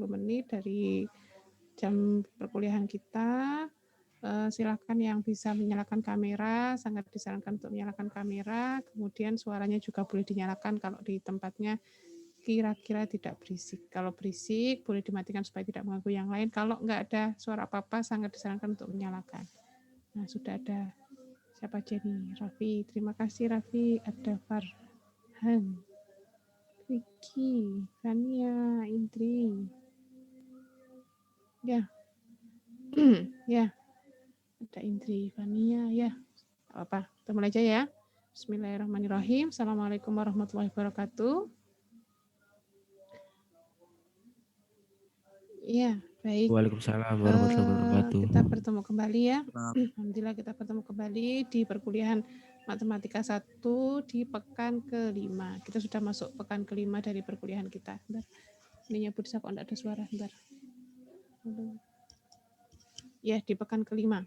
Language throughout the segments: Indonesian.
menit dari jam perkuliahan kita. Silakan yang bisa menyalakan kamera, sangat disarankan untuk menyalakan kamera. Kemudian suaranya juga boleh dinyalakan kalau di tempatnya kira-kira tidak berisik. Kalau berisik boleh dimatikan supaya tidak mengganggu yang lain. Kalau nggak ada suara apa-apa, sangat disarankan untuk menyalakan. Nah, sudah ada siapa aja nih? Raffi, terima kasih Raffi. Ada Farhan, Vicky, Fania, Indri. Ya, ya. Ada Indri, Fania, ya. Apa? Kita mulai aja ya. Bismillahirrahmanirrahim. Assalamualaikum warahmatullahi wabarakatuh. Iya, baik. Waalaikumsalam warahmatullahi wabarakatuh. Kita bertemu kembali ya. Alhamdulillah kita bertemu kembali di perkuliahan Matematika 1 di pekan ke-5. Kita sudah masuk pekan ke-5 dari perkuliahan kita. Bentar. Ininya Budisa kok enggak ada suara, bentar. Ya, di pekan ke-5.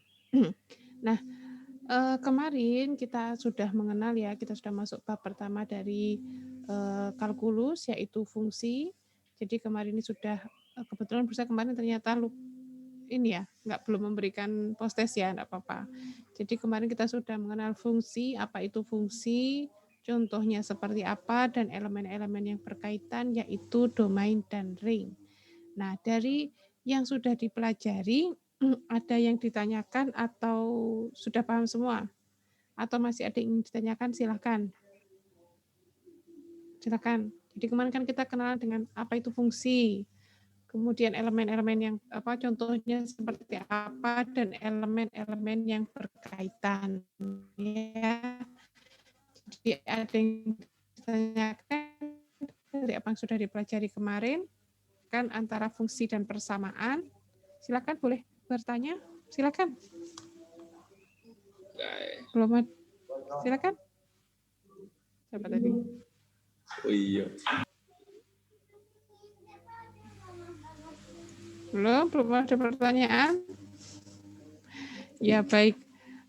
Nah, kemarin kita sudah mengenal ya, kita sudah masuk bab pertama dari kalkulus, yaitu fungsi. Jadi kemarin ini sudah, kebetulan Bursa kemarin ternyata ini ya, belum memberikan postes ya, enggak apa-apa. Jadi kemarin kita sudah mengenal fungsi, apa itu fungsi, contohnya seperti apa, dan elemen-elemen yang berkaitan, yaitu domain dan ring. Nah, dari yang sudah dipelajari, ada yang ditanyakan atau sudah paham semua? Atau masih ada yang ditanyakan, silakan. Silakan. Jadi kemarin kan kita kenalan dengan apa itu fungsi, kemudian elemen-elemen yang contohnya seperti apa, dan elemen-elemen yang berkaitan. Ya. Jadi ada yang ditanyakan dari apa yang sudah dipelajari kemarin, kan antara fungsi dan persamaan. Silakan boleh bertanya, silakan. Belum ada. Silakan. Siapa tadi? Oh iya. Belum ada pertanyaan. Ya baik,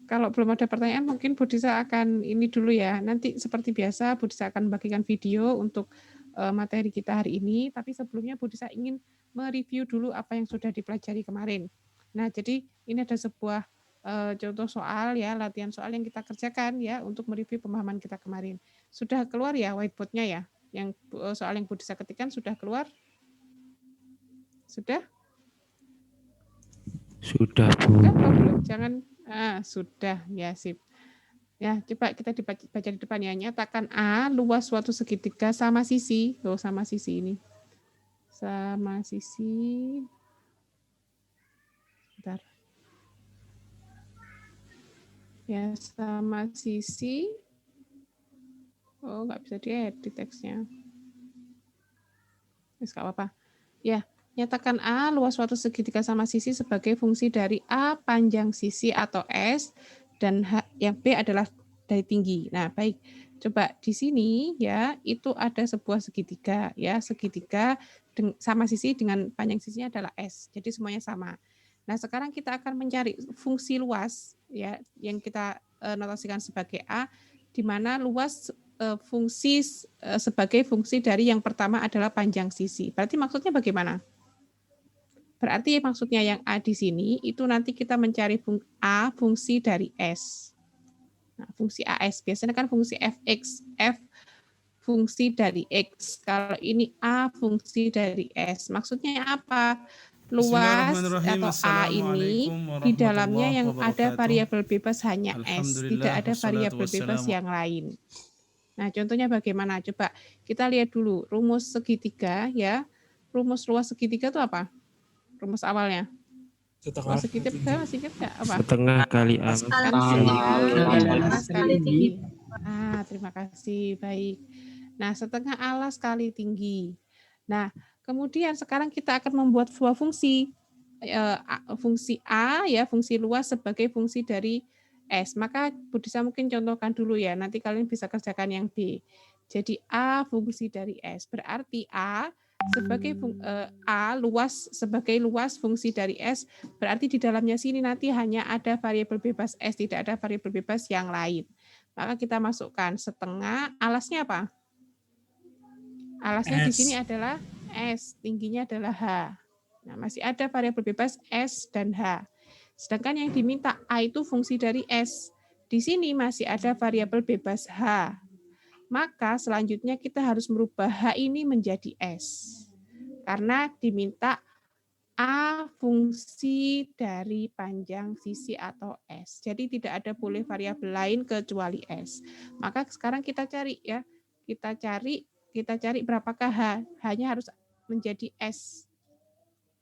kalau belum ada pertanyaan mungkin Budisa akan ini dulu ya. Nanti seperti biasa Budisa akan membagikan video untuk materi kita hari ini. Tapi sebelumnya Budisa ingin mereview dulu apa yang sudah dipelajari kemarin. Nah jadi ini ada sebuah contoh soal ya, latihan soal yang kita kerjakan ya untuk mereview pemahaman kita kemarin. Sudah keluar ya whiteboard-nya ya? Yang soal yang Budisa ketikkan sudah keluar? Sudah? Sudah, Bu. Belum? Jangan, sudah, ya sip. Ya, coba kita baca di depan ya. Nyatakan A luas suatu segitiga sama sisi. Sama sisi ini. Sama sisi. Bentar. Ya, sama sisi. Oh, nggak bisa diedit teksnya. Nggak apa-apa. Ya, nyatakan A luas suatu segitiga sama sisi sebagai fungsi dari A panjang sisi atau S dan H, yang B adalah dari tinggi. Nah, baik. Coba di sini ya, itu ada sebuah segitiga ya, segitiga sama sisi dengan panjang sisinya adalah S. Jadi semuanya sama. Nah, sekarang kita akan mencari fungsi luas ya yang kita notasikan sebagai A, di mana luas fungsi sebagai fungsi dari yang pertama adalah panjang sisi. Berarti maksudnya bagaimana? Berarti maksudnya yang A di sini itu nanti kita mencari A fungsi dari S. Nah, fungsi AS biasanya kan fungsi fx, f fungsi dari X. Kalau ini A fungsi dari S. Maksudnya apa? Luas atau A ini di dalamnya yang ada variabel bebas hanya S, tidak ada variabel bebas yang lain. Nah, contohnya bagaimana? Coba kita lihat dulu rumus segitiga ya. Rumus luas segitiga itu apa? Rumus awalnya. Luas segitiga masih ingat nggak apa? Setengah kali alas kali tinggi. Terima kasih. Baik. Nah, setengah alas kali tinggi. Nah, kemudian sekarang kita akan membuat sebuah fungsi. Fungsi A ya, fungsi luas sebagai fungsi dari S. Maka Budisa mungkin contohkan dulu ya, nanti kalian bisa kerjakan yang B. Jadi A fungsi dari S, berarti A sebagai A luas sebagai luas fungsi dari S, berarti di dalamnya sini nanti hanya ada variabel bebas S, tidak ada variabel bebas yang lain. Maka kita masukkan setengah, alasnya apa? Alasnya S. Di sini adalah S, tingginya adalah H. Nah, masih ada variabel bebas S dan H. Sedangkan yang diminta A itu fungsi dari S. Di sini masih ada variabel bebas H. Maka selanjutnya kita harus merubah H ini menjadi S. Karena diminta A fungsi dari panjang sisi atau S. Jadi tidak ada boleh variabel lain kecuali S. Maka sekarang kita cari ya. Kita cari berapakah H. H-nya harus menjadi S.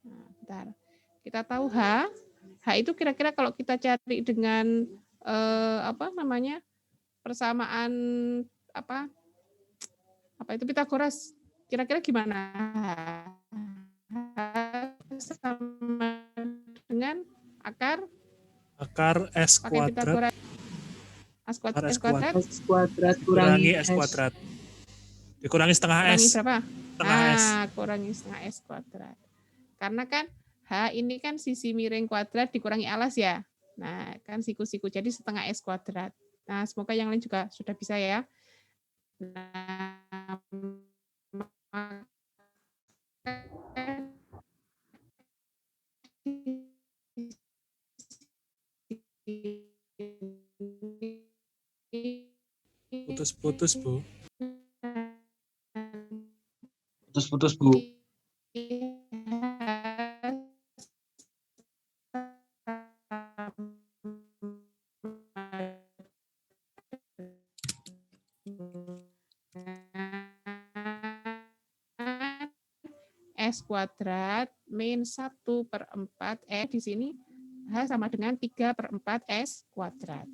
Nah, bentar. Kita tahu H. H itu kira-kira kalau kita cari dengan persamaan apa itu Pitagoras. Kira-kira gimana? Sama dengan akar S pakai kuadrat. Pitagoras. S kuadrat kurangi S kuadrat. Dikurangi setengah kurangi S. berapa? Setengah S. Kurangi setengah S kuadrat. Karena kan H ini kan sisi miring kuadrat dikurangi alas ya. Nah, kan siku-siku jadi setengah S kuadrat. Nah, semoga yang lain juga sudah bisa ya. Nah, Putus-putus, Bu. Putus-putus, Bu. S kuadrat min 1/4 di sini H sama dengan 3/4 S kuadrat.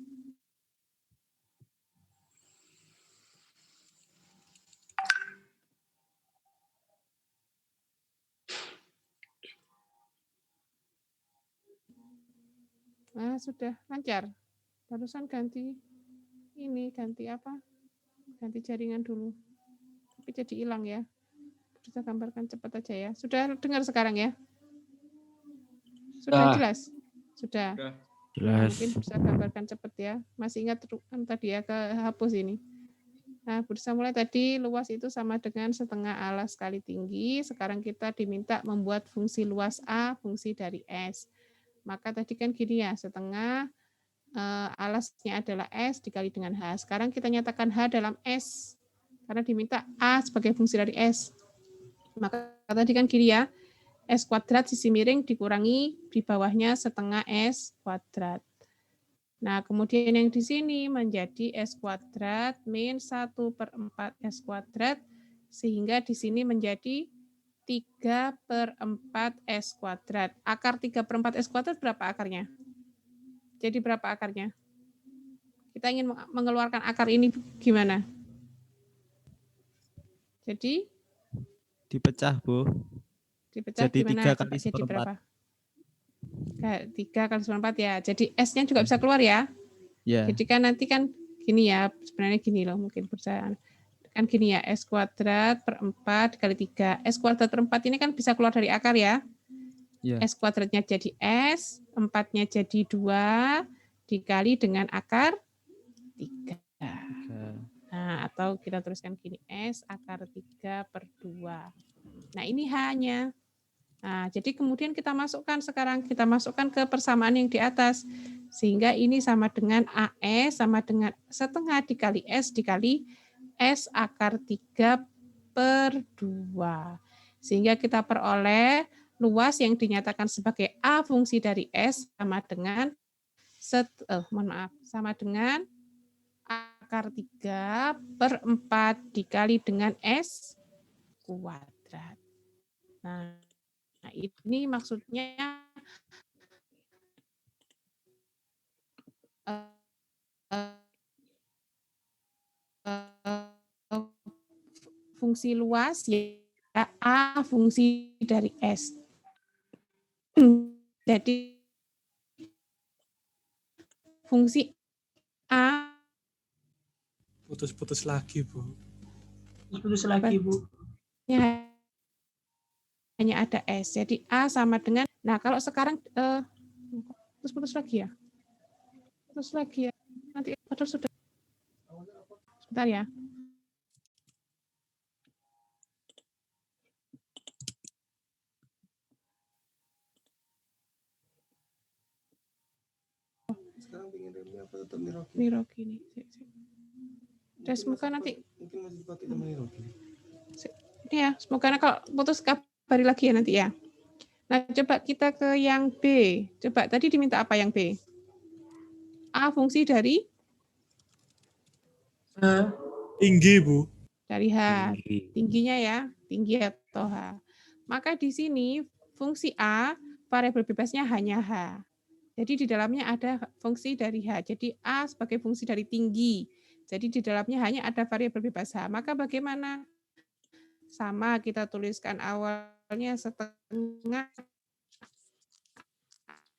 Nah, sudah lancar. Barusan ganti apa? Ganti jaringan dulu. Tapi jadi hilang ya. Bisa gambarkan cepat aja ya. Sudah dengar sekarang ya? Sudah jelas? Sudah. Nah, Jelas. mungkin bisa gambarkan cepat ya. Masih ingat tadi ya kehapus ini. Nah, berusaha mulai tadi luas itu sama dengan setengah alas kali tinggi. Sekarang kita diminta membuat fungsi luas A, fungsi dari S. Maka tadi kan gini ya, setengah alasnya adalah S dikali dengan H. Sekarang kita nyatakan H dalam S. Karena diminta A sebagai fungsi dari S. Maka tadi kan gini ya, S kuadrat sisi miring dikurangi di bawahnya setengah S kuadrat. Nah, kemudian yang di sini menjadi S kuadrat min 1/4 S kuadrat, sehingga di sini menjadi 3/4 S kuadrat. Akar 3/4 S kuadrat berapa akarnya? Jadi berapa akarnya? Kita ingin mengeluarkan akar ini gimana? Jadi? Dipecah, Bu. Dipecah jadi gimana? 3 kali Jadi 1/4. berapa? 3 kali 1/4 ya. Jadi S-nya juga bisa keluar ya? Ya. Jadi kan nanti kan gini ya, sebenarnya gini loh mungkin perusahaan. Kan gini ya, S kuadrat per 4 kali 3. S kuadrat per 4 ini kan bisa keluar dari akar ya. Ya. S kuadratnya jadi S, 4-nya jadi 2, dikali dengan akar 3. Nah, atau kita tuliskan gini, S akar 3/2. Nah, ini H-nya. Nah, jadi kemudian kita masukkan ke persamaan yang di atas. Sehingga ini sama dengan AS sama dengan setengah dikali S dikali S akar 3/2. Sehingga kita peroleh luas yang dinyatakan sebagai A fungsi dari S sama dengan sama dengan akar 3/4 dikali dengan S kuadrat. Nah, ini maksudnya fungsi luas ya A fungsi dari S. Jadi fungsi A Putus-putus lagi, Bu. Putus lagi, Bu. hanya ada S. Jadi A sama dengan, nah kalau sekarang putus lagi ya. Putus lagi ya. Nanti padahal sudah. Sebentar ya. sekarang pengen Remi apa tetap Niroki? Niroki nih. Udah semoga nanti. Mungkin masih dipakai sama Niroki. Ini ya, semoga kalau putus kabari lagi ya nanti ya. Nah, coba kita ke yang B. Coba tadi diminta apa yang B? A fungsi dari Tinggi, Bu. H. Tinggi. Tingginya ya, tinggi atau H. Maka di sini fungsi A variabel bebasnya hanya H. Jadi di dalamnya ada fungsi dari H. Jadi A sebagai fungsi dari tinggi. Jadi di dalamnya hanya ada variabel bebas H. Maka bagaimana? Sama kita tuliskan awalnya setengah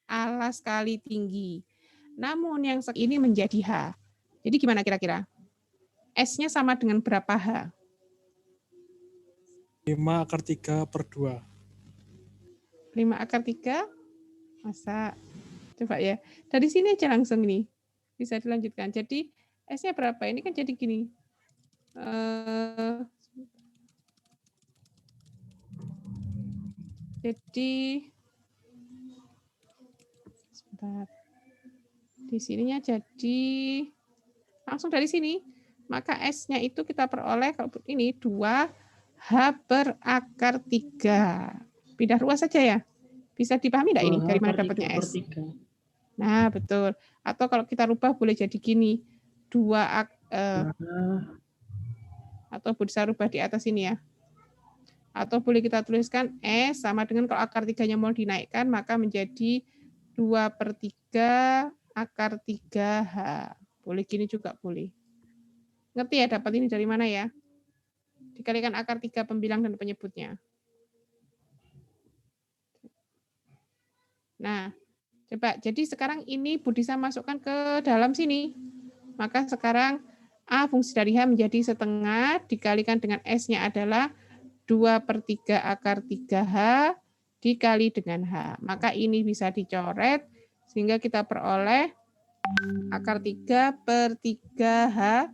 alas kali tinggi. Namun yang ini menjadi H. Jadi gimana kira-kira? S-nya sama dengan berapa H? 5/3/2. 5/3? Masa? Coba ya. Dari sini aja langsung ini. Bisa dilanjutkan. Jadi S-nya berapa? Ini kan jadi gini. Jadi sebentar. Di sininya jadi langsung dari sini. Maka S-nya itu kita peroleh kalau ini 2H/3. Pindah ruas saja ya. Bisa dipahami enggak ini? Dari mana dapatnya S? Nah, betul. Atau kalau kita rubah boleh jadi gini. 2 atau bisa rubah di atas ini ya. Atau boleh kita tuliskan S sama dengan kalau akar 3-nya mau dinaikkan, maka menjadi 2/3/3H. Boleh gini juga boleh. Ngerti ya dapat ini dari mana ya? Dikalikan akar 3 pembilang dan penyebutnya. Nah, coba. Jadi sekarang ini Budisa masukkan ke dalam sini. Maka sekarang A fungsi dari H menjadi setengah dikalikan dengan S-nya adalah 2/3/3H dikali dengan H. Maka ini bisa dicoret sehingga kita peroleh akar 3/3H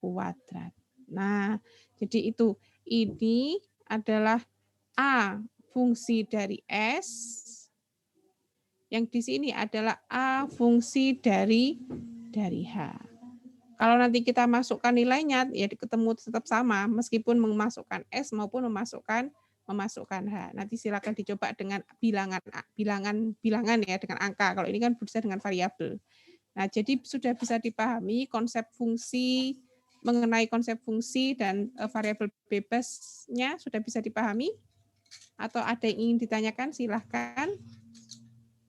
kuadrat. Nah, jadi itu. Ini adalah A fungsi dari S. Yang di sini adalah A fungsi dari H. Kalau nanti kita masukkan nilainya, ya ketemu tetap sama, meskipun memasukkan S maupun memasukkan H. Nanti silakan dicoba dengan bilangan ya, dengan angka. Kalau ini kan bisa dengan variabel. Nah, jadi sudah bisa dipahami konsep fungsi, mengenai konsep fungsi dan variabel bebasnya sudah bisa dipahami? Atau ada yang ingin ditanyakan, silahkan.